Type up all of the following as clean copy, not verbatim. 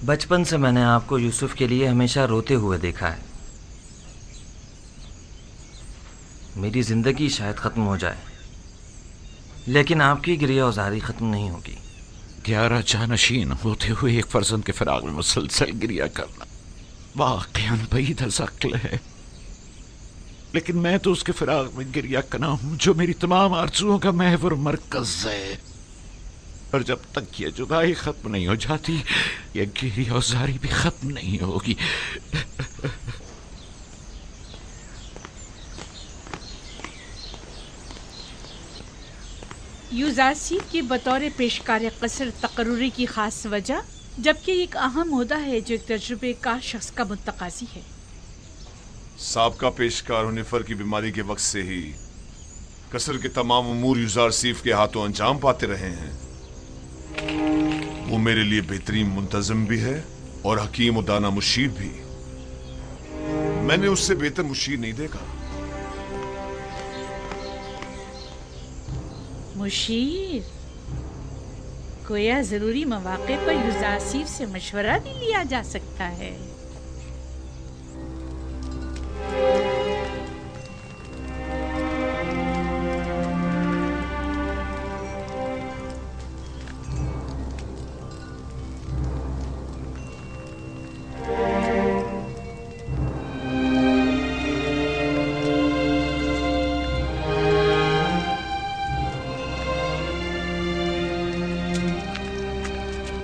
بچپن سے میں نے آپ کو یوسف کے لیے ہمیشہ روتے ہوئے دیکھا ہے. میری زندگی شاید ختم ہو جائے لیکن آپ کی گریہ وزاری ختم نہیں ہوگی. 11 جانشین ہوتے ہوئے ایک فرزند کے فراق میں مسلسل گریہ کرنا واقعاً بعید از عقل ہے، لیکن میں تو اس کے فراق میں گریہ کرنا ہوں جو میری تمام آرزوؤں کا محور مرکز ہے، اور جب تک یہ جدائی ختم نہیں ہو جاتی یہ گریہ وزاری بھی ختم نہیں ہوگی. یوزارسیف کی بطور پیشکار قصر تقرری کی خاص وجہ، جبکہ ایک اہم عہدہ ہے جو ایک تجربے کار شخص کا متقاضی ہے. سابقہ پیشکار ہنیفر کی بیماری کے وقت سے ہی قصر کے تمام امور یوزارسیف کے ہاتھوں انجام پاتے رہے ہیں. وہ میرے لیے بہترین منتظم بھی ہے اور حکیم و دانا مشیر بھی. میں نے اس سے بہتر مشیر نہیں دیکھا. مشیر؟ گویا ضروری مواقع پر یوزارسیف سے مشورہ بھی لیا جا سکتا ہے.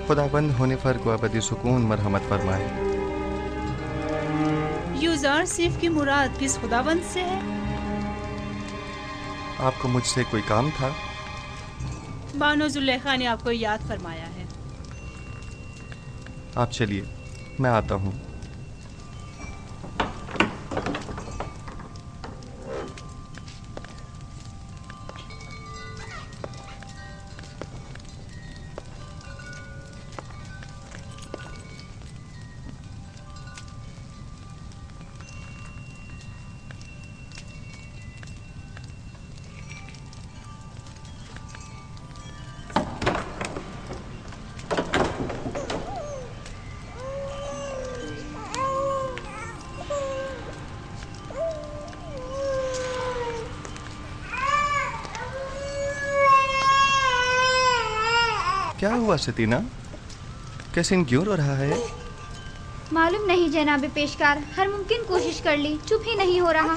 خداوند ہنیفر کو ابدی سکون مرحمت فرمائے. یوزارسیف کی مراد کس خداوند سے ہے؟ آپ کو مجھ سے کوئی کام تھا؟ بانو زلیخا نے آپ کو یاد فرمایا ہے. آپ چلیے، میں آتا ہوں. کیا ہوا ستینہ؟ کیسن کیوں رو رہا ہے؟ معلوم نہیں جناب پیشکار، ہر ممکن کوشش کر لی، چپ ہی نہیں ہو رہا.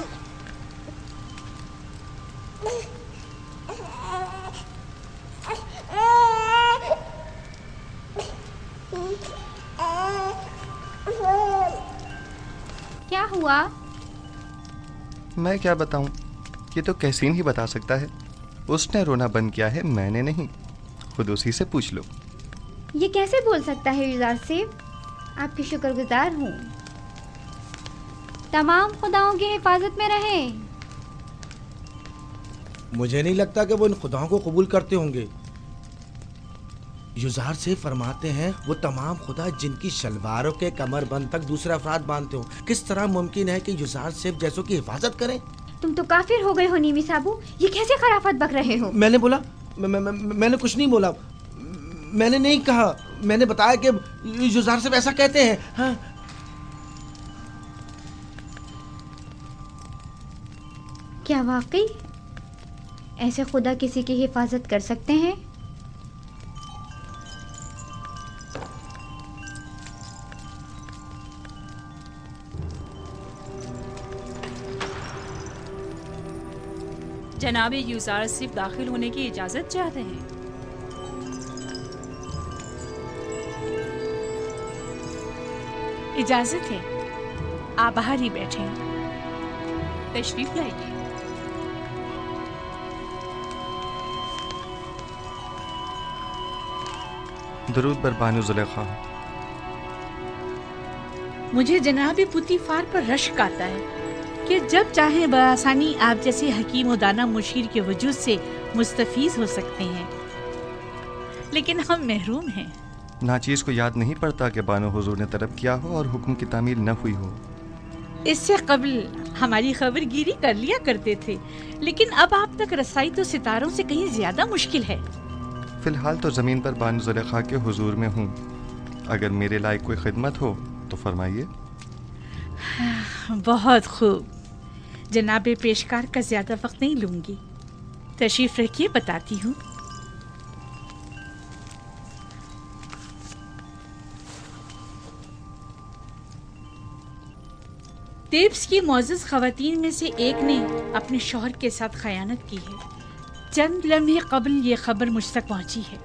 کیا ہوا؟ میں کیا بتاؤں، یہ تو کیسین ہی بتا سکتا ہے. اس نے رونا بند کیا ہے، میں نے نہیں. خود اسی سے پوچھ لو. یہ کیسے بول سکتا ہے یوزارسیف؟ آپ کی شکر گزار ہوں. تمام خداؤں کی حفاظت میں رہیں. مجھے نہیں لگتا کہ وہ ان خداؤں کو قبول کرتے ہوں گے. یوزارسیف فرماتے ہیں وہ تمام خدا جن کی شلواروں کے کمر بند تک دوسرے افراد باندھتے ہوں، کس طرح ممکن ہے کہ یوزارسیف جیسوں کی حفاظت کریں؟ تم تو کافر ہو گئے ہو نیمی صابو، یہ کیسے خرافت بک رہے ہو؟ میں نے بولا؟ میں نے کچھ نہیں بولا. میں نے نہیں کہا، میں نے بتایا کہ یوزارسیف ایسا کہتے ہیں. ہاں کیا واقعی ایسے خدا کسی کی حفاظت کر سکتے ہیں؟ جناب یوزارسیف داخل ہونے کی اجازت چاہتے ہیں. اجازت ہے، آپ باہر ہی بیٹھیں. تشریف لائیے. درود بر بانو زلیخا. مجھے جناب پوتیفار پر رشک آتا ہے کہ جب چاہیں بآسانی آپ جیسے حکیم و دانا مشیر کے وجود سے مستفیض ہو سکتے ہیں، لیکن ہم محروم ہیں. ناچیز کو یاد نہیں پڑتا کہ بانو حضور نے طلب کیا ہو اور حکم کی تعمیل نہ ہوئی ہو. اس سے قبل ہماری خبر گیری کر لیا کرتے تھے، لیکن اب آپ تک رسائی تو ستاروں سے کہیں زیادہ مشکل ہے. فی الحال تو زمین پر بانو زلیخا کے حضور میں ہوں. अगर मेरे लायक कोई खिदमत हो तो फरमाइए। बहुत खूब। जनाब पेशकार का ज्यादा वक्त नहीं लूंगी, तशरीफ रखिए, बताती हूँ। तेब्स की मौजूद खवातीन में से एक ने अपने शौहर के साथ खयानत की है। चंद लम्हे कबल ये खबर मुझ तक पहुंची है।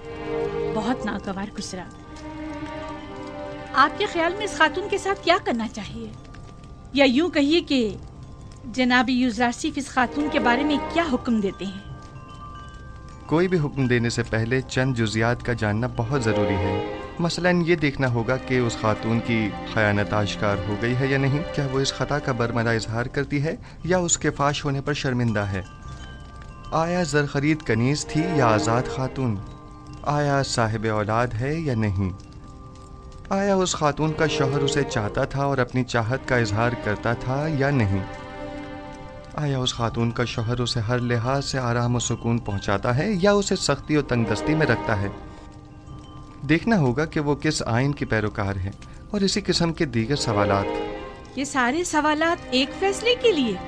बहुत नागवार गुजरा। आपके ख्याल में इस खातून के साथ क्या करना चाहिए, या यूं कहिए कि जनाब यूजारसीफ इस खातून के बारे में क्या हुक्म देते हैं? कोई भी हुक्म देने से पहले चंद जुजियात का जानना बहुत ज़रूरी है। मसलन ये देखना होगा कि उस खातून की खयानत आश्कार हो गई है या नहीं, क्या वो इस खता का बरमदा इजहार करती है या उसके फाश होने पर शर्मिंदा है, आया ज़र खरीद कनीज़ थी या आज़ाद खातून, आया साहिब औलाद है या नहीं, आया उस खातून का शौहर उसे चाहता था और अपनी चाहत का इजहार करता था या नहीं, आया उस खातून का शौहर उसे हर लिहाज से आराम और सुकून पहुंचाता है या उसे सख्ती और तंगदस्ती में रखता है। देखना होगा कि वो किस आइन की पैरोकार है और इसी किस्म के दीगर सवालात। ये सारे सवालात एक फैसले के लिए,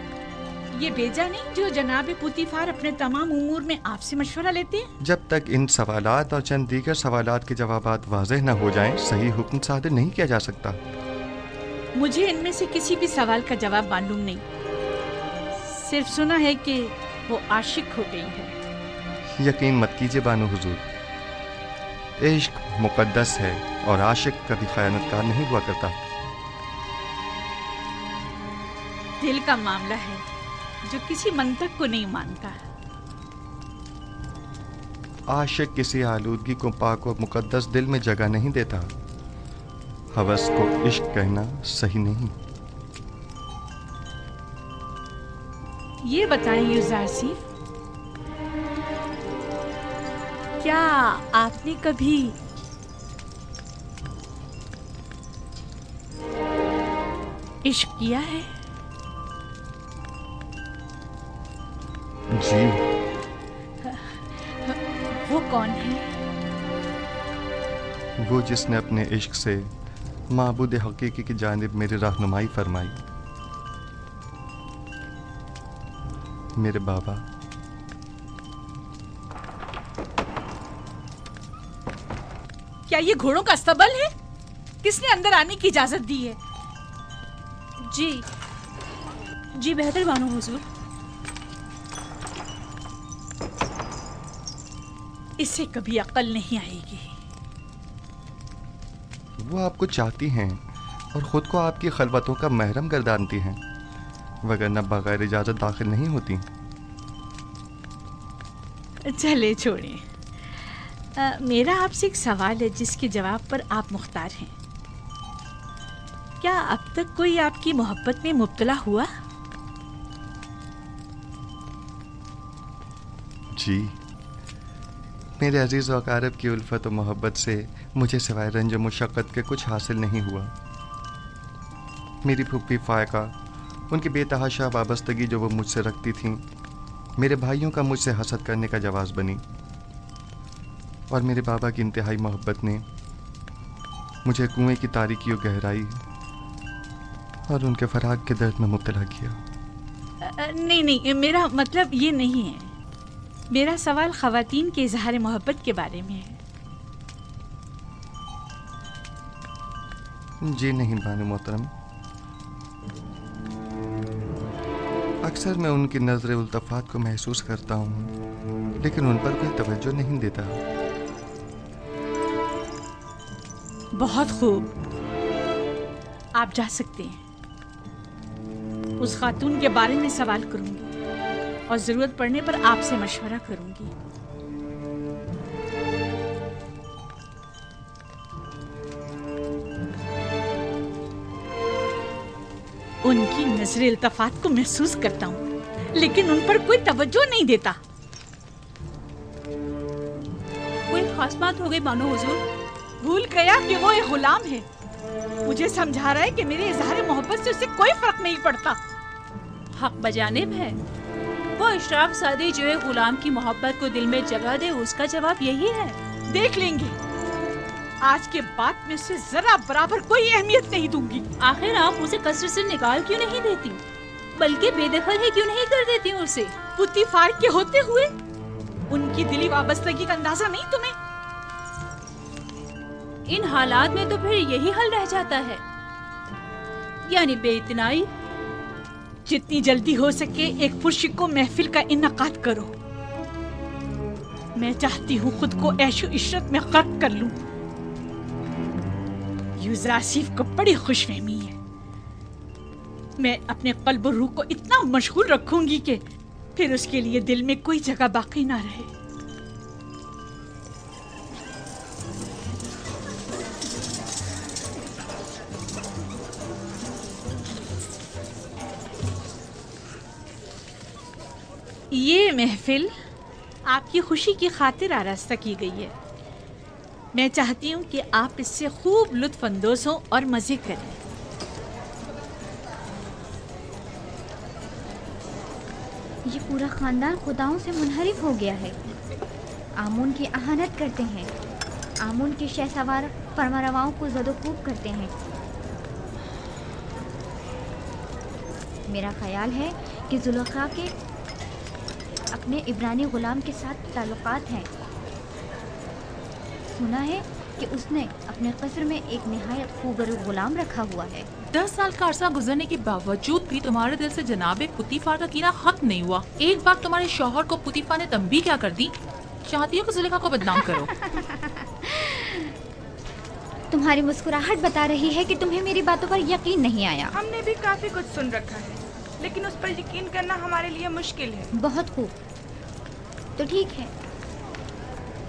ये बेजा नहीं जो जनाब पुतीफार अपने तमाम उमूर में आपसे मशवरा लेते हैं? जब तक इन सवालात और चंद दीगर सवालात के जवाबात वाज़ेह न हो जाएं, सही हुक्म सादर नहीं किया जा सकता। मुझे इनमें से किसी भी सवाल का जवाब मालूम नहीं, सिर्फ सुना है कि वो आशिक हो गई है। यकीन मत कीजिए बानो हुजूर, इश्क मुकद्दस है और आशिक कभी खयानतकार नहीं हुआ करता। दिल का मामला है जो किसी मंतक को नहीं मानता। आशिक किसी आलूदगी को पाक और मुकद्दस दिल में जगह नहीं देता। हवस को इश्क कहना सही नहीं। ये बताएं यूजारसीफ, क्या आपने कभी इश्क किया है? जी। वो कौन है? वो जिसने अपने इश्क से माबूद हकीकी की जानिब मेरी रहनुमाई फरमाई। मेरे बाबा। क्या ये घोड़ों का अस्तबल है? किसने अंदर आने की इजाजत दी है? जी बेहतर बानो हुजूर। इसे कभी अक्ल नहीं आएगी। वो आपको चाहती हैं और खुद को आपकी खलवतों का महरम गर्दानती हैं, वगरना बगैर इजाजत दाखिल नहीं होती। चले छोड़ें। मेरा आपसे एक सवाल है जिसके जवाब पर आप मुख्तार हैं। क्या अब तक कोई आपकी मोहब्बत में मुब्तला हुआ? जी, मेरे अजीज व अकारब की उल्फत और मोहब्बत से मुझे सिवाय रंज मुशक्क़त के कुछ हासिल नहीं हुआ। मेरी फूफी फायका, उनकी बेतहाशा वाबस्तगी जो वो मुझसे रखती थीं, मेरे भाइयों का मुझसे हसद करने का जवाज़ बनी, और मेरे बाबा की इंतहाई मोहब्बत ने मुझे कुएं की तारीकी और गहराई और उनके फराग के दर्द में मुब्तला किया। नहीं, मेरा मतलब ये नहीं है। मेरा सवाल ख़वातीन के इजहार मोहब्बत के बारे में है। जी नहीं बानो मोहतरम, अक्सर मैं उनकी नज़र उल्तफ़ात को महसूस करता हूँ, लेकिन उन पर कोई तवज्जो नहीं देता। बहुत खूब, आप जा सकते हैं। उस खातून के बारे में सवाल करूंगी और ज़रूरत पड़ने पर आपसे मशवरा करूंगी। उनकी नजर इल्तफात को महसूस करता हूँ, लेकिन उन पर कोई तवज्जो नहीं देता। कोई खास बात हो गई बानो हुजूर? भूल गया कि वो एक गुलाम है। मुझे समझा रहा है कि मेरे इजहार मोहब्बत से उसे कोई फर्क नहीं पड़ता। हक बजानिब है। वो इशराक सादी जो है गुलाम की मोहब्बत को दिल में जगह दे, उसका जवाब यही है। देख लेंगे। آج کے بعد میں اسے ذرا برابر کوئی اہمیت نہیں دوں گی۔ آخر آپ اسے قصر سے نکال کیوں نہیں دیتی، بلکہ بے دخل ہی کیوں نہیں کر دیتی اسے؟ پوتیفار کے ہوتے ہوئے ان کی دلی وابستگی کا اندازہ نہیں تمہیں؟ ان حالات میں تو پھر یہی حل رہ جاتا ہے، یعنی بے اتنائی۔ جتنی جلدی ہو سکے ایک پرشکو محفل کا انعقاد کرو۔ میں چاہتی ہوں خود کو عیش و عشرت میں غرق کر لوں۔ یوزراسیف کو بڑی خوش فہمی ہے، میں اپنے قلب و روح کو اتنا مشغول رکھوں گی کہ پھر اس کے لیے دل میں کوئی جگہ باقی نہ رہے۔ یہ محفل آپ کی خوشی کی خاطر آراستہ کی گئی ہے۔ میں چاہتی ہوں کہ آپ اس سے خوب لطف اندوز ہوں اور مزے کریں۔ یہ پورا خاندان خداؤں سے منحرف ہو گیا ہے، آمون کی اہانت کرتے ہیں، آمون کے شہ سوار فرمانرواؤں کو زد و کوب کرتے ہیں۔ میرا خیال ہے کہ زلیخا کے اپنے عبرانی غلام کے ساتھ تعلقات ہیں۔ سنا ہے کہ اس نے اپنے قصر میں ایک نہایت خوبرو غلام رکھا ہوا ہے۔ 10 سال کا عرصہ گزرنے کے باوجود بھی تمہارے دل سے جناب پوتیفار کا کینہ ختم نہیں ہوا۔ ایک بار تمہارے شوہر کو پوتیفار نے تنبیہ کیا کر دی؟ چاہتی ہو کہ زلیخا کو بدنام کرو؟ تمہاری مسکراہٹ بتا رہی ہے کہ تمہیں میری باتوں پر یقین نہیں آیا۔ ہم نے بھی کافی کچھ سن رکھا ہے، لیکن اس پر یقین کرنا ہمارے لیے مشکل ہے۔ بہت خوب، تو ٹھیک ہے،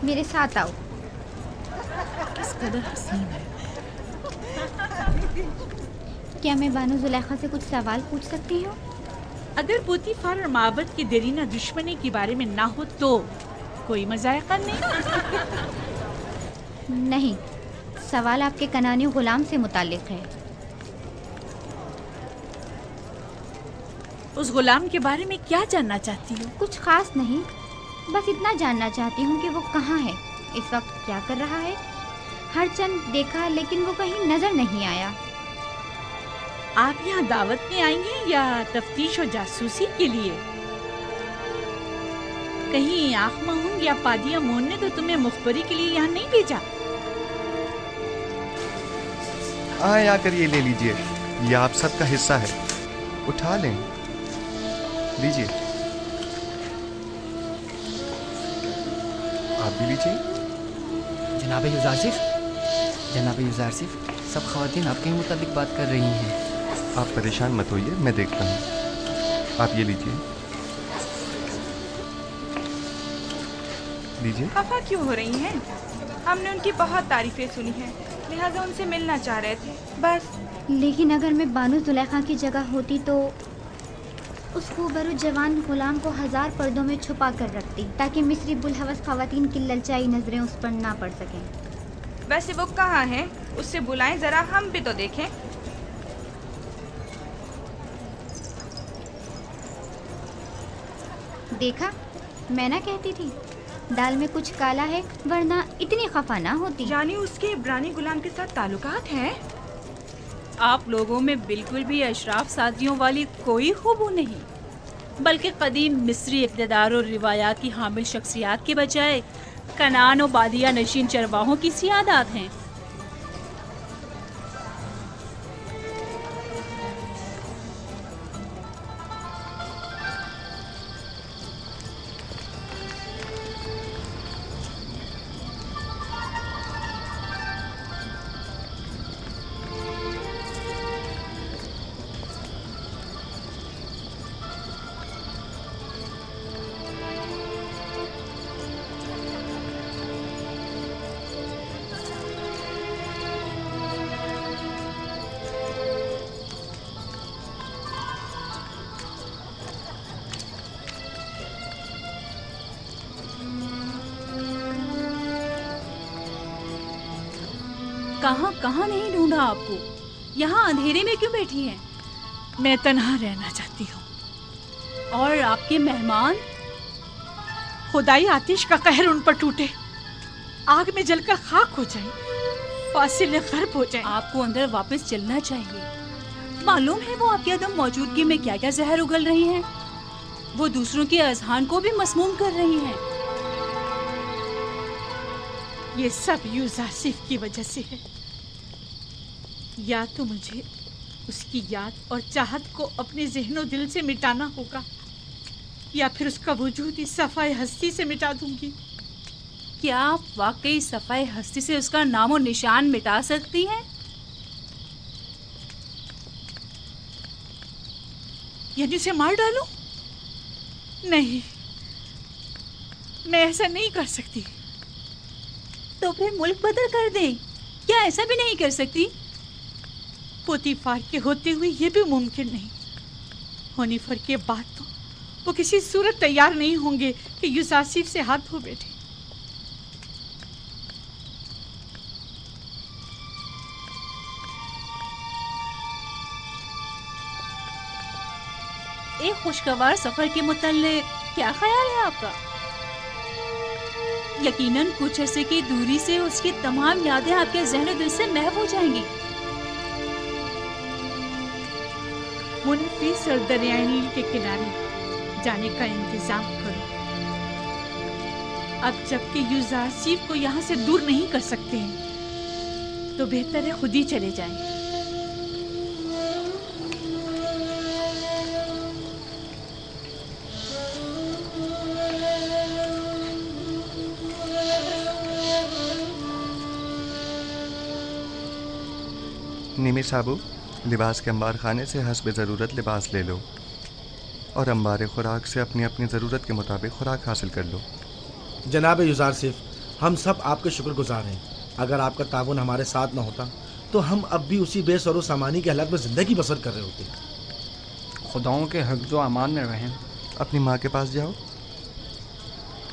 میرے ساتھ آؤ۔ کس قدر حسین ہے۔ کیا میں بانو زلیخا سے کچھ سوال پوچھ سکتی ہوں؟ اگر پوتیفار اور معبد کی دیرینہ دشمنی کے بارے میں نہ ہو تو کوئی مذائقہ نہیں؟ نہیں، سوال آپ کے کنانی غلام سے متعلق ہے۔ اس غلام کے بارے میں کیا جاننا چاہتی ہو؟ کچھ خاص نہیں، بس اتنا جاننا چاہتی ہوں کہ وہ کہاں ہے، اس وقت کیا کر رہا ہے۔ ہر چند دیکھا لیکن وہ کہیں نظر نہیں آیا۔ آپ یہاں دعوت میں آئی ہیں یا تفتیش و جاسوسی کے لیے؟ کہیں آنکھ مہنگ یا پادیا مون نے تو تمہیں مخبری کے لیے یہاں نہیں بھیجا؟ آئے آ کر یہ لے لیجئے، یہ آپ سب کا حصہ ہے، اٹھا لیں، لیجئے، آپ بھی لیجئے۔ جناب یوزارسیف، جناب یوزارسیف، سب خواتین آپ کے ہی متعلق بات کر رہی ہیں۔ آپ پریشان مت ہوئیے، میں دیکھتا ہوں، آپ یہ لیجئے، لیجئے۔ خفا کیوں ہو رہی ہیں؟ ہم نے ان کی بہت تعریفیں سنی ہیں، لہٰذا ان سے ملنا چاہ رہے تھے بس۔ لیکن اگر میں بانو زلیخا کی جگہ ہوتی تو اس خوبرو جوان غلام کو 1000 پردوں میں چھپا کر رکھتی تاکہ مصری بلحوث خواتین کی للچائی نظریں اس پر نہ پڑ سکیں۔ ویسے وہ کہاں ہیں؟ اس سے بلائیں ذرا، ہم بھی تو دیکھیں۔ دیکھا، میں نہ کہتی تھی دال میں کچھ کالا ہے، ورنہ اتنی خفا نہ ہوتی۔ یعنی اس کے عبرانی غلام کے ساتھ تعلقات ہیں؟ آپ لوگوں میں بالکل بھی اشراف سادیوں والی کوئی خوبو نہیں، بلکہ قدیم مصری اقتدار اور روایات کی حامل شخصیات کے بجائے کنان و بادیہ نشین چرواہوں کی سیادات ہیں۔ کہاں کہاں نہیں ڈھونڈا آپ کو، یہاں اندھیرے میں کیوں بیٹھی ہیں؟ میں تنہا رہنا چاہتی ہوں۔ اور آپ کے مہمان؟ خدائی آتش کا قہر ان پر ٹوٹے۔ आग में जलकर खाक हो जाएं, फासिल गर्ब हो जाएं। आपको अंदर वापस चलना चाहिए। मालूम है वो आपकी अदम मौजूदगी में क्या क्या जहर उगल रही हैं। वो दूसरों के अजहान को भी मसमूम कर रही हैं। ये सब यूजासिफ की वजह से है। या तो मुझे उसकी याद और चाहत को अपने ज़हनो दिल से मिटाना होगा, या फिर उसका वजूद ही सफ़ाए हस्ती से मिटा दूंगी। क्या आप वाकई सफ़ाए हस्ती से उसका नामो निशान मिटा सकती हैं? यानी उसे मार डालूं? नहीं, मैं ऐसा नहीं कर सकती। तो फिर मुल्क बदल कर दें। क्या ऐसा भी नहीं कर सकती? पोतीफार के होते हुए ये भी मुमकिन नहीं। होनीफर के बाद तो वो किसी सूरत तैयार नहीं होंगे कि यूसासिफ से हाथ धो बैठे। एक खुशगवार सफर के मुताल्लिक क्या ख्याल है आपका? यकीनन कुछ अरसे की दूरी से उसकी तमाम यादें आपके ज़हन दिल से महव हो जाएंगी। मुनफिस और दरियाई नील के किनारे जाने का इंतजाम करो। अब जबकि यूजासिफ को यहाँ से दूर नहीं कर सकते हैं, तो बेहतर है खुद ही चले जाएं। निमी साबू, लिबास के अंबार खाने से हस्ब ज़रूरत लिबास ले लो और अंबार खुराक से अपनी अपनी ज़रूरत के मुताबिक खुराक हासिल कर लो। जनाब यूजासिफ, हम सब आपके शुक्रगुजार हैं। अगर आपका ताउन हमारे साथ न होता तो हम अब भी उसी बेसरो सामानी की हालत में ज़िंदगी बसर कर रहे होते। खुदाओं के हिफ्ज़ व अमान में रहें। अपनी माँ के पास जाओ।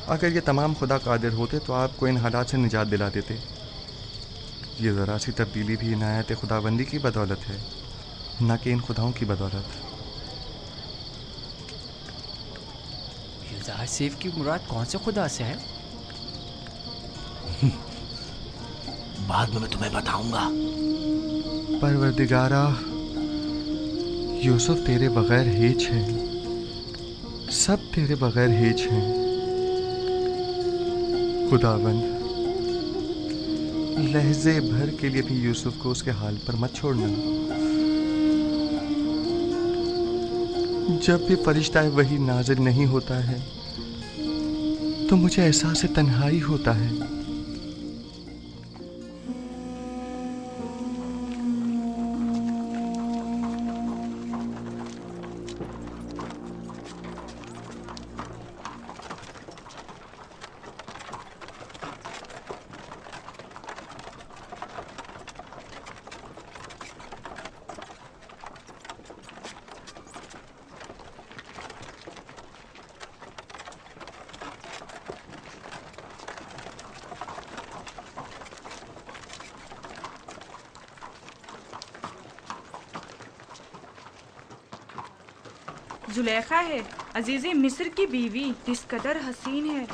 अगर ये तमाम खुदा कादिर होते तो आपको इन हालात से निजात दिला देते। ये ज़रा सी तब्दीली भी इनायत खुदाबंदी की बदौलत है, न कि इन खुदाओं की बदौलत। यूजासिफ की मुराद कौन से खुदा से है? बाद में मैं तुम्हें बताऊंगा। परवरदिगारा, यूसुफ तेरे बगैर हिच है, सब तेरे बगैर हिच हैं। खुदाबंद, लहजे भर के लिए भी यूसुफ को उसके हाल पर मत छोड़ना। जब भी फरिश्ता वही नाज़िल नहीं होता है तो मुझे एहसास तन्हाई होता है। जुलेखा है, अजीज़े मिस्र की बीवी, किस कदर हसीन है।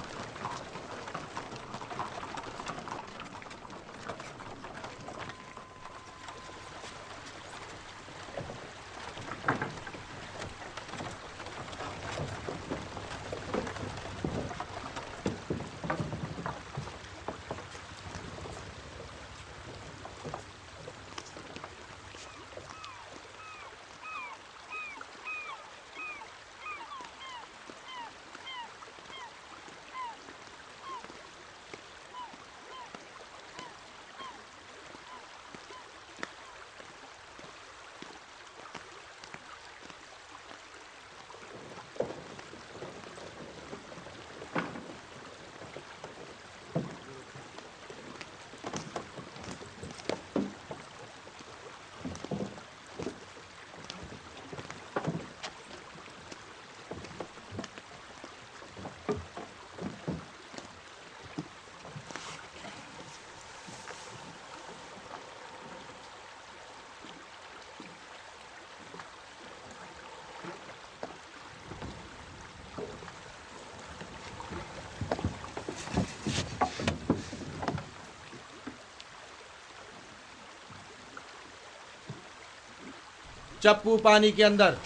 चप्पू पानी के अंदर।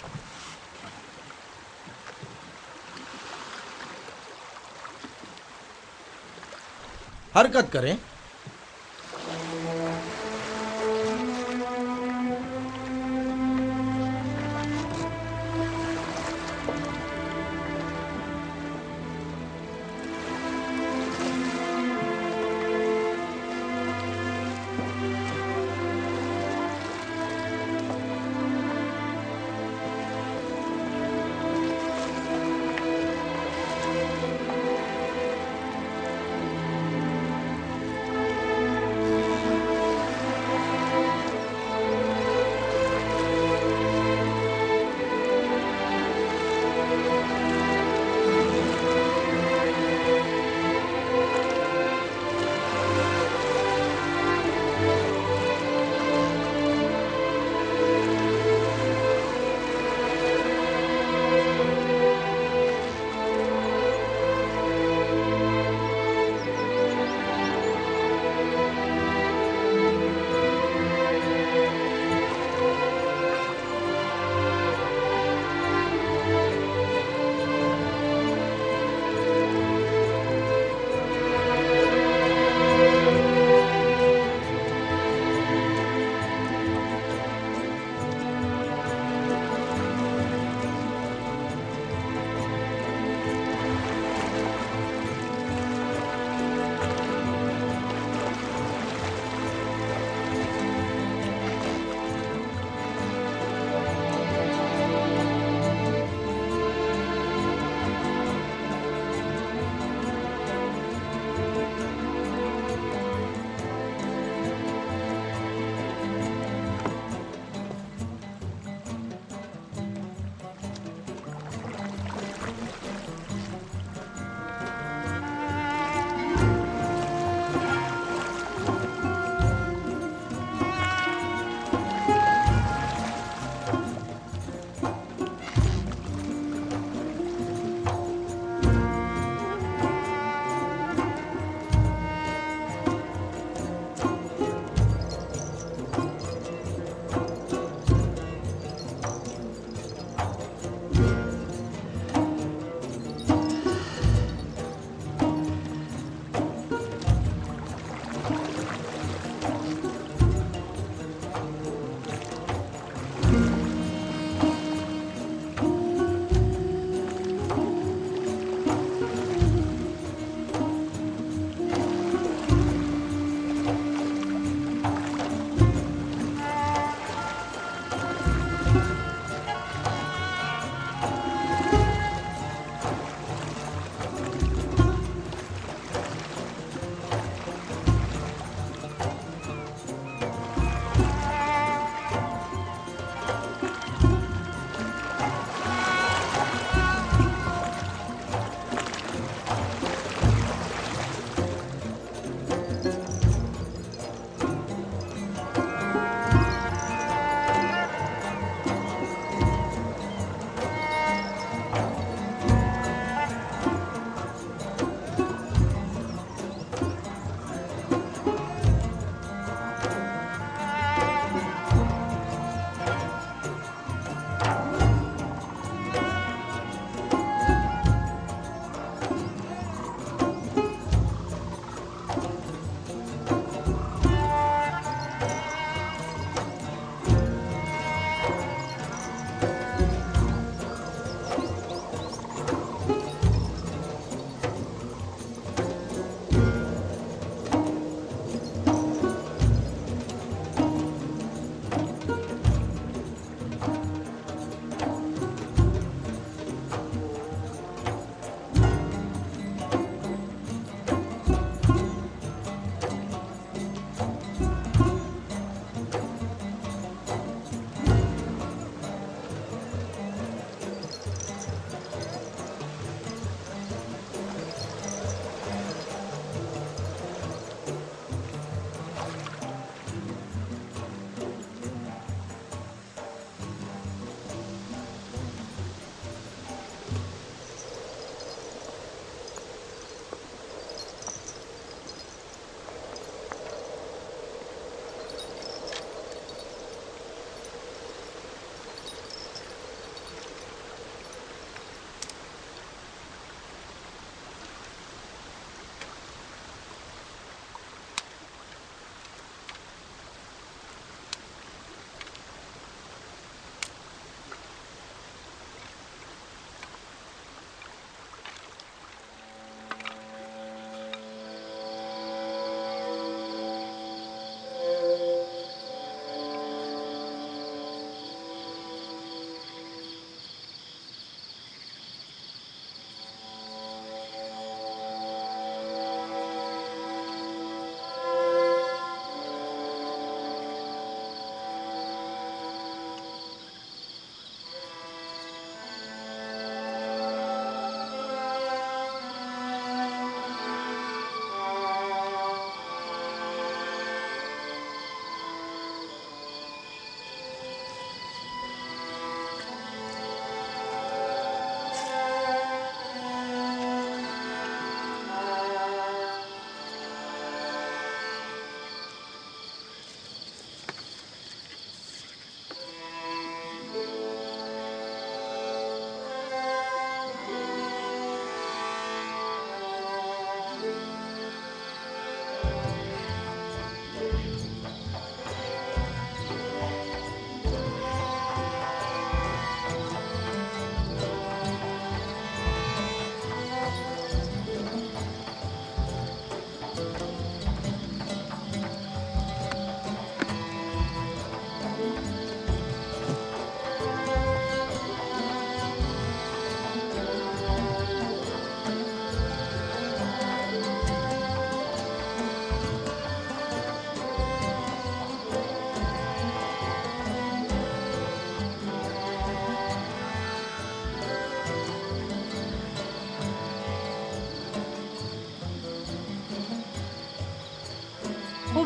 हरकत करें।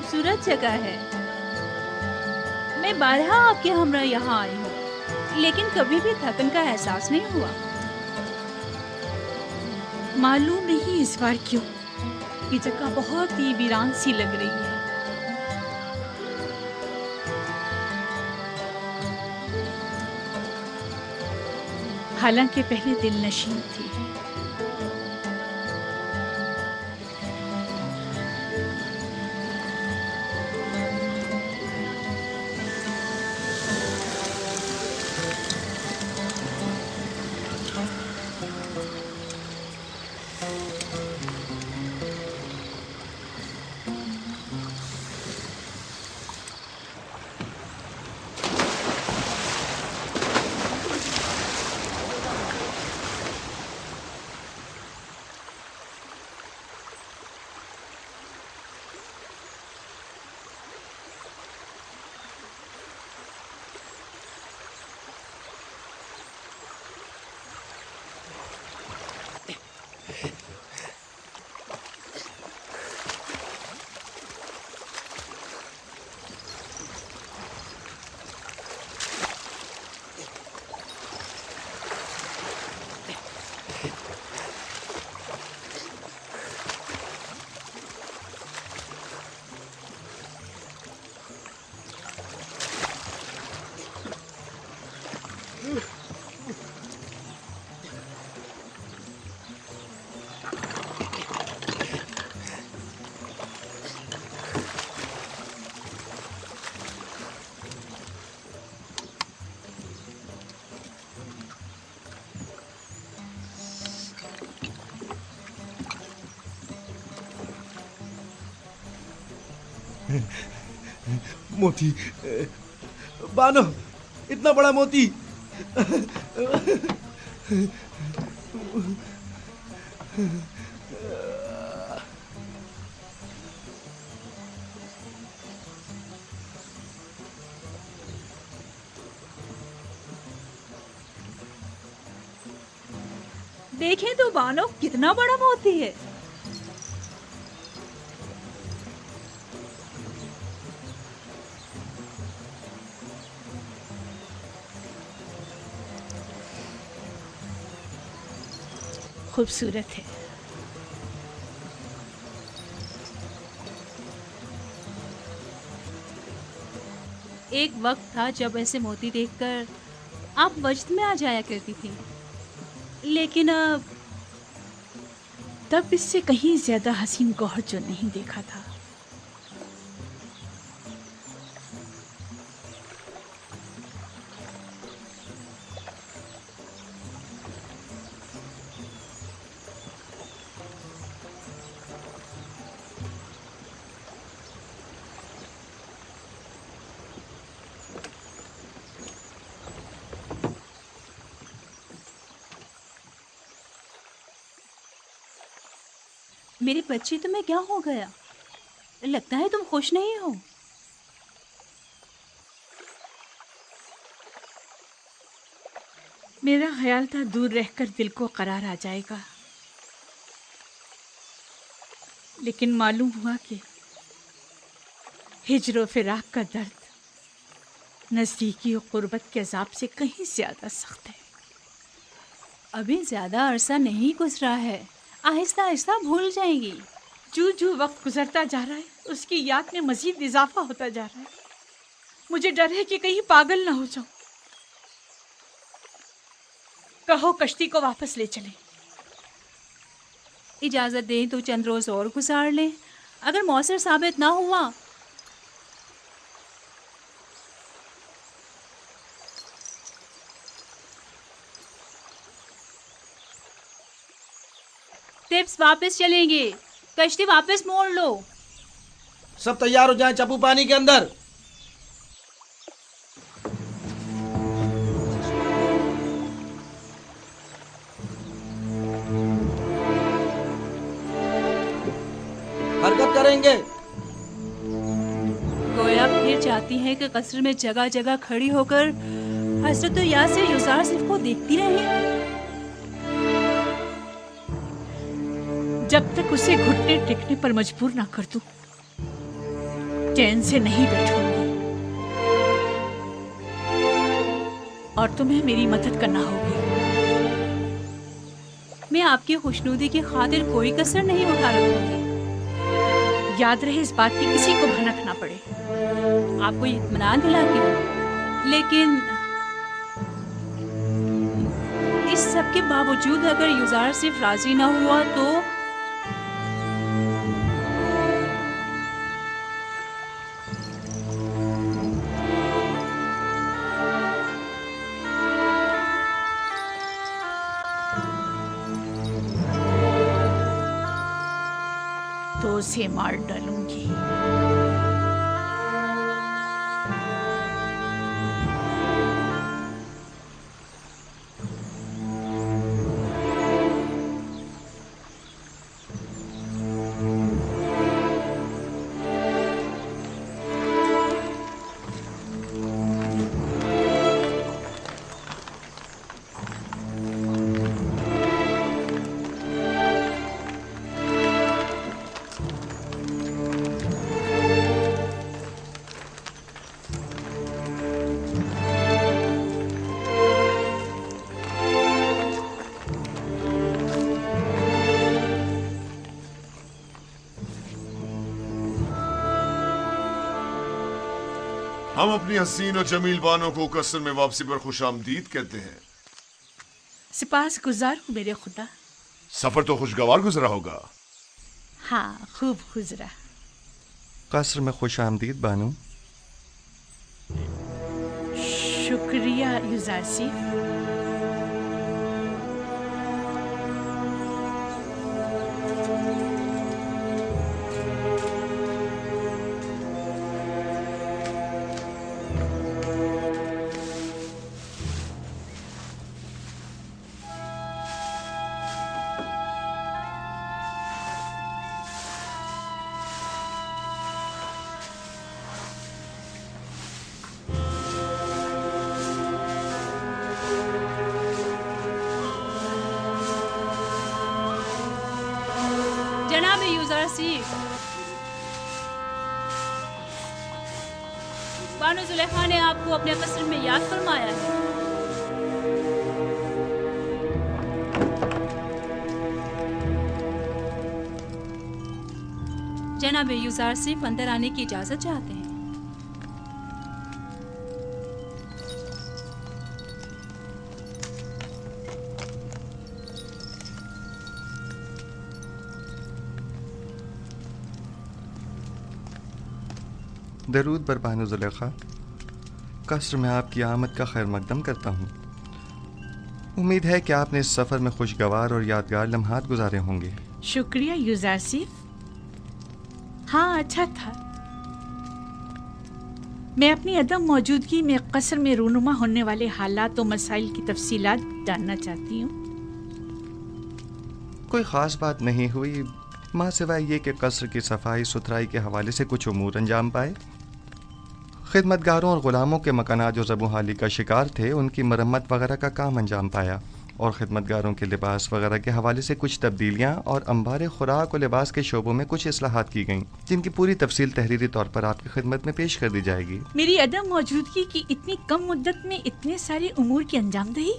खूबसूरत जगह है। मैं बारहा आपके हमरा यहाँ आई हूँ, लेकिन कभी भी थकन का एहसास नहीं हुआ। मालूम नहीं इस बार क्यों, ये जगह बहुत ही वीरान सी लग रही है। हालांकि पहले दिल नशीन थी। मोती, बानो, इतना बड़ा मोती। देखें तो बानो, कितना बड़ा मोती है। खूबसूरत है। एक वक्त था जब ऐसे मोती देखकर आप वजद में आ जाया करती थी, लेकिन अब तब इससे कहीं ज्यादा हसीन गौहर जो नहीं देखा था। मेरी बच्ची, तुम्हें क्या हो गया? लगता है तुम खुश नहीं हो। मेरा ख्याल था दूर रहकर दिल को करार आ जाएगा, लेकिन मालूम हुआ कि हिज्र और फिराक का दर्द नज़दीकी और क़ुर्बत के अज़ाब से कहीं ज़्यादा सख्त है। अभी ज़्यादा अरसा नहीं गुजरा है, आहिस्ता आहिस्ता भूल जाएंगी। जो वक्त गुजरता जा रहा है, उसकी याद में मज़ीद इजाफा होता जा रहा है। मुझे डर है कि कहीं पागल ना हो जाऊं। कहो कश्ती को वापस ले चलें। इजाज़त दें तो चंद रोज़ और गुजार लें। अगर मौसर साबित ना हुआ टिप्स वापस चलेंगे। कश्ती वापस मोड़ लो। सब तैयार हो जाएं, चप्पू पानी के अंदर। हरकत करेंगे। गोया फिर चाहती है कि कस्र में जगह जगह खड़ी होकर हजरत यासिर यूसुफ को देखती रहे। जब तक उसे घुटने टेकने पर मजबूर ना कर दूं, चैन से नहीं बैठूंगी और तुम्हें मेरी मदद करना होगी। मैं आपकी खुशनुदी की खातिर कोई कसर नहीं उठा रखूंगी। याद रहे इस बात की किसी को भनक ना पड़े। आपको इत्मीनान दिलाती हूँ, लेकिन इस सब के बावजूद अगर युजार सिर्फ राजी ना हुआ तो उसे मार डालूंगी। हम अपनी हसीन और जमील बानों को कसर में वापसी पर खुशामदीद कहते हैं। सिपास गुजार हूँ मेरे खुदा। सफर तो खुशगवार गुजरा होगा। हाँ, खूब गुजरा। कसर में खुश आमदीद बानो। शुक्रिया युजार सिफ। जनाब युजार सिफ, बानो जुलेखा ने आपको अपने कसर में याद फरमाया है। जनाब युजार सिफ अंदर आने की इजाजत चाहते हैं। दरूद बर बानो जुलेखा। कसर में आपकी आमद का खैर मकदम करता हूँ। उम्मीद है कि आपने इस सफ़र में खुशगवार और यादगार लम्हात गुजारे होंगे। शुक्रिया युजार सिफ। हाँ, अच्छा था। मैं अपनी अदम मौजूदगी में कसर में रूनुमा होने वाले हालात और मसाइल की तफसीलात जानना चाहती हूँ। कोई ख़ास बात नहीं हुई, माँ सिवाय ये कि कसर की सफाई सुथराई के हवाले से कुछ उमूर अंजाम पाए। खिदमतगारों और ग़ुलामों के मकानात जो ज़बूहाली का शिकार थे उनकी मरम्मत वगैरह का काम अंजाम पाया, और खिदमतगारों के लिबास वगैरह के हवाले से कुछ तब्दीलियाँ और अंबार खुराक और लिबास के शोबों में कुछ इस्लाहात की गईं, जिनकी पूरी तफसील तहरीरी तौर पर आपकी खिदमत में पेश कर दी जाएगी। मेरी अदम मौजूदगी की इतनी कम मुद्दत में इतने सारे उमूर की अंजामदही?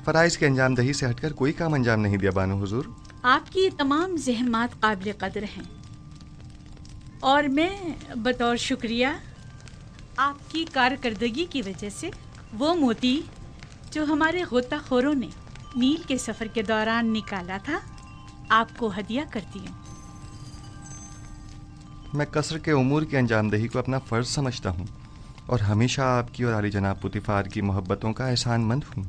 फ़राइज़ की अंजामदही से हटकर कोई काम अंजाम नहीं दिया बानो हुजूर। आपकी ये तमाम ज़हमात काबिल कदर हैं, और मैं बतौर शुक्रिया आपकी कारकर्दगी की वजह से वो मोती जो हमारे गोताखोरों ने मील के सफ़र के दौरान निकाला था आपको हदिया करती हूँ। मैं कसर के उमूर की अंजामदही को अपना फ़र्ज़ समझता हूँ और हमेशा आपकी और आली जनाब पुतिफार की मोहब्बतों का एहसानमंद हूँ।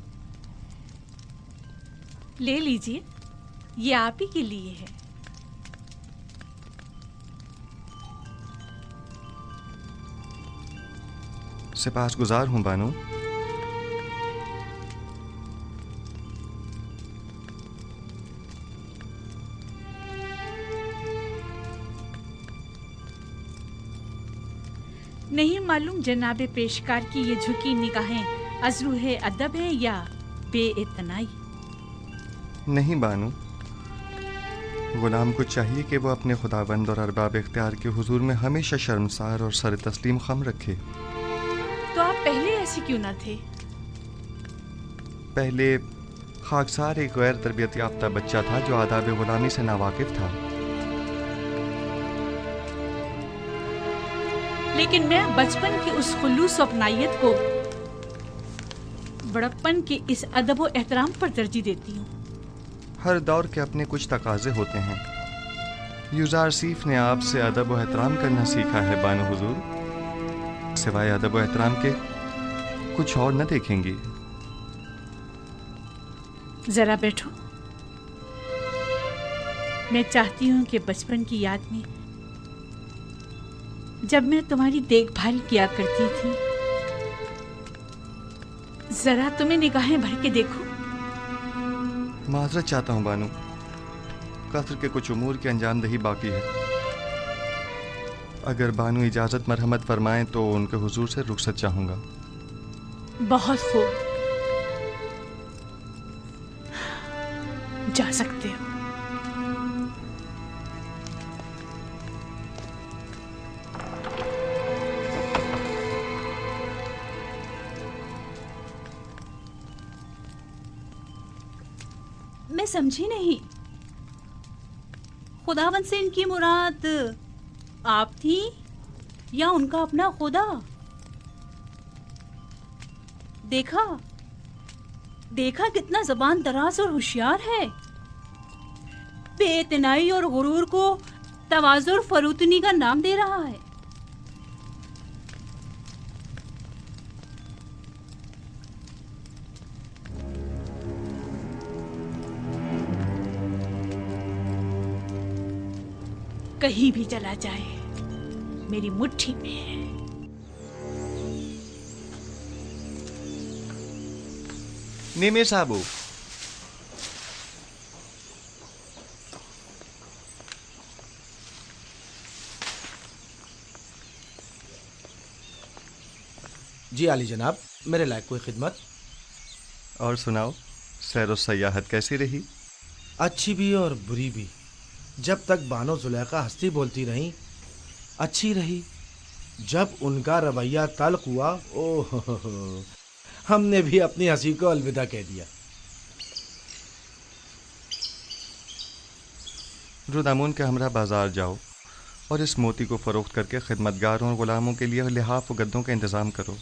ले लीजिए, ये आप ही के लिए है। सिपासगुजार हूँ बानो। नहीं मालूम जनाबे पेशकार की ये झुकी निगाहें अज़रूहे अदब है या बेइतनाई? नहीं बानो, غلام کو چاہیے کہ وہ اپنے خداوند اور ارباب اختیار کے حضور میں ہمیشہ شرمسار اور سر تسلیم خم رکھے۔ تو آپ پہلے ایسے کیوں نہ تھے؟ پہلے خاکسار ایک غیر تربیت یافتہ بچہ تھا جو آداب غلامی سے ناواقف تھا۔ لیکن میں بچپن کی اس خلوص و اپنائیت کو بڑپن کے اس ادب و احترام پر ترجیح دیتی ہوں۔ ہر دور کے اپنے کچھ تقاضے ہوتے ہیں۔ یوزارسیف نے آپ سے ادب و احترام کرنا سیکھا ہے بانو حضور، سوائے ادب و احترام کے کچھ اور نہ دیکھیں گی۔ ذرا بیٹھو، میں چاہتی ہوں کہ بچپن کی یاد میں جب میں تمہاری دیکھ بھال کیا کرتی تھی، ذرا تمہیں نگاہیں بھر کے دیکھو۔ معذرت چاہتا ہوں بانو، قصر کے کچھ امور کی انجام دہی باقی ہے۔ اگر بانو اجازت مرحمت فرمائیں تو ان کے حضور سے رخصت چاہوں گا۔ بہت خوب، جا سکتے ہو۔ میں سمجھی نہیں، خداوند سے ان کی مراد آپ تھی یا ان کا اپنا خدا؟ دیکھا کتنا زبان دراز اور ہوشیار ہے، بے اعتنائی اور غرور کو تواضع اور فروتنی کا نام دے رہا ہے۔ کہیں بھی چلا جائے میری مٹھی میں ہے۔ نیمے صاحبو، جی عالی جناب، میرے لائق کوئی خدمت؟ اور سناؤ، سیر و سیاحت کیسی رہی؟ اچھی بھی اور بری بھی۔ جب تک بانو زلیخا ہستی بولتی رہیں اچھی رہی، جب ان کا رویہ تلخ ہوا ہم نے بھی اپنی ہنسی کو الوداع کہہ دیا۔ رودامون کے ہمراہ بازار جاؤ اور اس موتی کو فروخت کر کے خدمتگاروں اور غلاموں کے لیے لحاف و گدوں کا انتظام کرو۔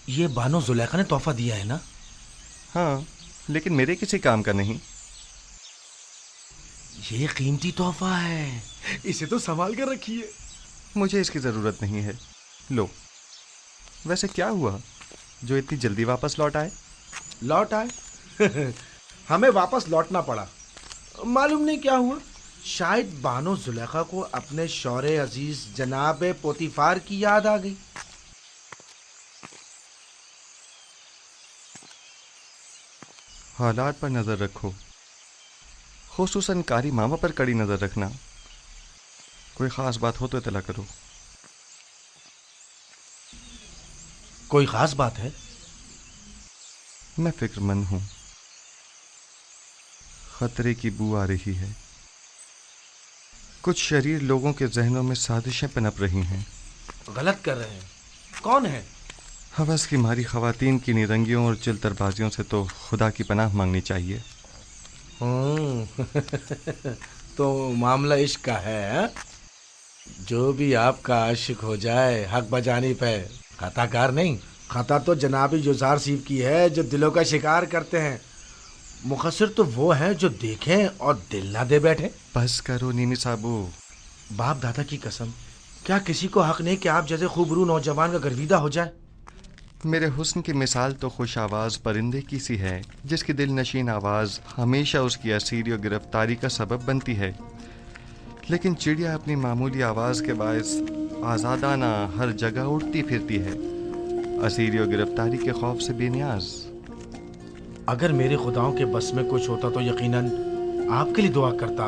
یہ بانو زلیخا نے تحفہ دیا ہے نا؟ ہاں، لیکن میرے کسی کام کا نہیں۔ یہ قیمتی تحفہ ہے، اسے تو سنبھال کر رکھیے۔ مجھے اس کی ضرورت نہیں ہے، لو۔ ویسے کیا ہوا جو اتنی جلدی واپس لوٹ آئے؟ لوٹ آئے؟ ہمیں واپس لوٹنا پڑا۔ معلوم نہیں کیا ہوا، شاید بانو زلیخا کو اپنے شوہر عزیز جناب پوتیفار کی یاد آ گئی۔ حالات پر نظر رکھو، خصوصاً کاری ماما پر کڑی نظر رکھنا۔ کوئی خاص بات ہو تو اطلاع کرو۔ کوئی خاص بات ہے؟ میں فکر مند ہوں، خطرے کی بو آ رہی ہے۔ کچھ شریر لوگوں کے ذہنوں میں سازشیں پنپ رہی ہیں۔ غلط کر رہے ہیں؟ کون ہے؟ ہوس کی ماری خواتین کی نیرنگیوں اور چلتر بازیوں سے تو خدا کی پناہ مانگنی چاہیے۔ تو معاملہ عشق کا ہے؟ جو بھی آپ کا عاشق ہو جائے حق بجانب ہے، خطا کار نہیں۔ خطا تو جناب یوزارسیف کی ہے جو دلوں کا شکار کرتے ہیں، مقصر تو وہ ہیں جو دیکھیں اور دل نہ دے بیٹھے۔ بس کرو نیمی صاحبو۔ باپ دادا کی قسم، کیا کسی کو حق نہیں کہ آپ جیسے خوبرو نوجوان کا گرویدہ ہو جائے؟ میرے حسن کی مثال تو خوش آواز پرندے کی سی ہے جس کی دل نشین آواز ہمیشہ اس کی اسیری و گرفتاری کا سبب بنتی ہے، لیکن چڑیا اپنی معمولی آواز کے باعث آزادانہ ہر جگہ اڑتی پھرتی ہے، اسیری و گرفتاری کے خوف سے بے نیاز۔ اگر میرے خداؤں کے بس میں کچھ ہوتا تو یقیناً آپ کے لیے دعا کرتا،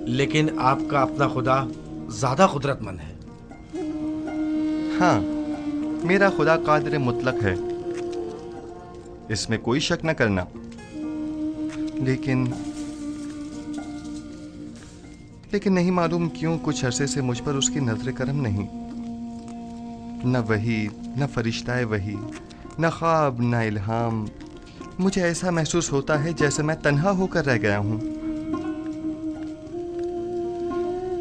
لیکن آپ کا اپنا خدا زیادہ قدرت مند ہے۔ ہاں، میرا خدا قادر مطلق ہے، اس میں کوئی شک نہ کرنا، لیکن लेकिन नहीं मालूम क्यों कुछ अरसे से मुझ पर उसकी नजर करम नहीं। न वही, न फरिश्ता वही, न ख्वाब, न इल्हाम। मुझे ऐसा महसूस होता है जैसे मैं तन्हा होकर रह गया हूँ।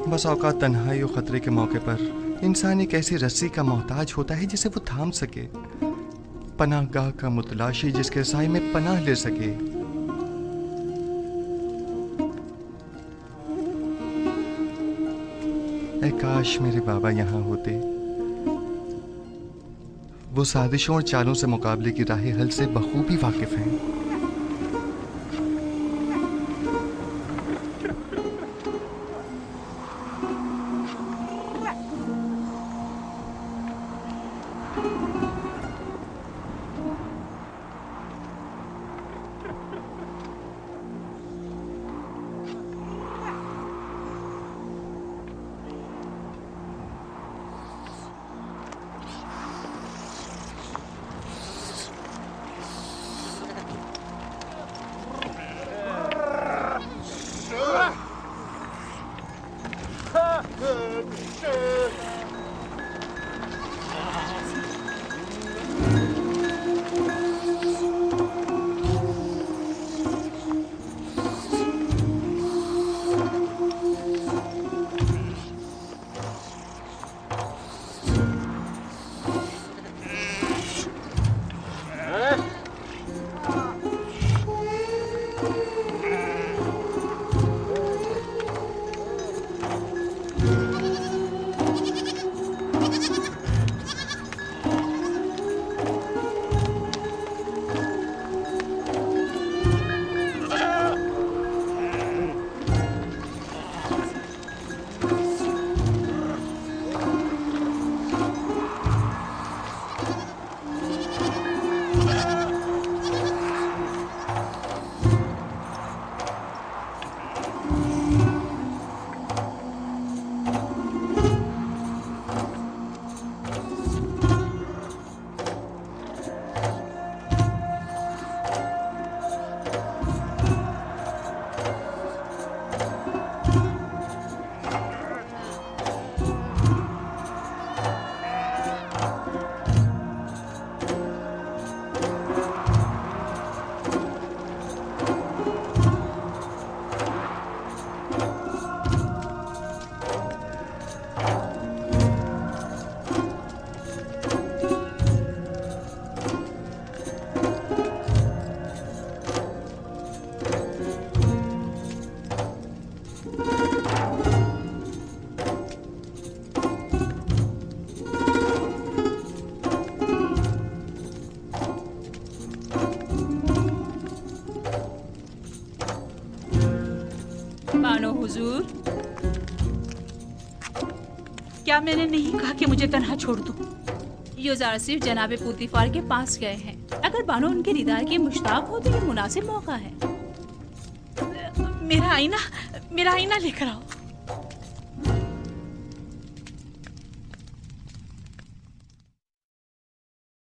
बस औकात तन्हाई और खतरे के मौके पर इंसान एक ऐसी रस्सी का मोहताज होता है जिसे वो थाम सके, पनाहगाह का मुतलाशी जिसके साए में पनाह ले सके। ऐ काश मेरे बाबा यहाँ होते। वो साजिशों और चालों से मुकाबले की राह हल से बखूबी वाकिफ हैं। मानो हुजूर, क्या मैंने नहीं कहा कि मुझे तन्हा छोड़ दो? युजार सिर्फ जनाबे पुतीफार के पास गए हैं। अगर बानो उनके दीदार की मुश्ताक हो तो ये मुनासिब मौका है। मेरा आईना लेकर आओ।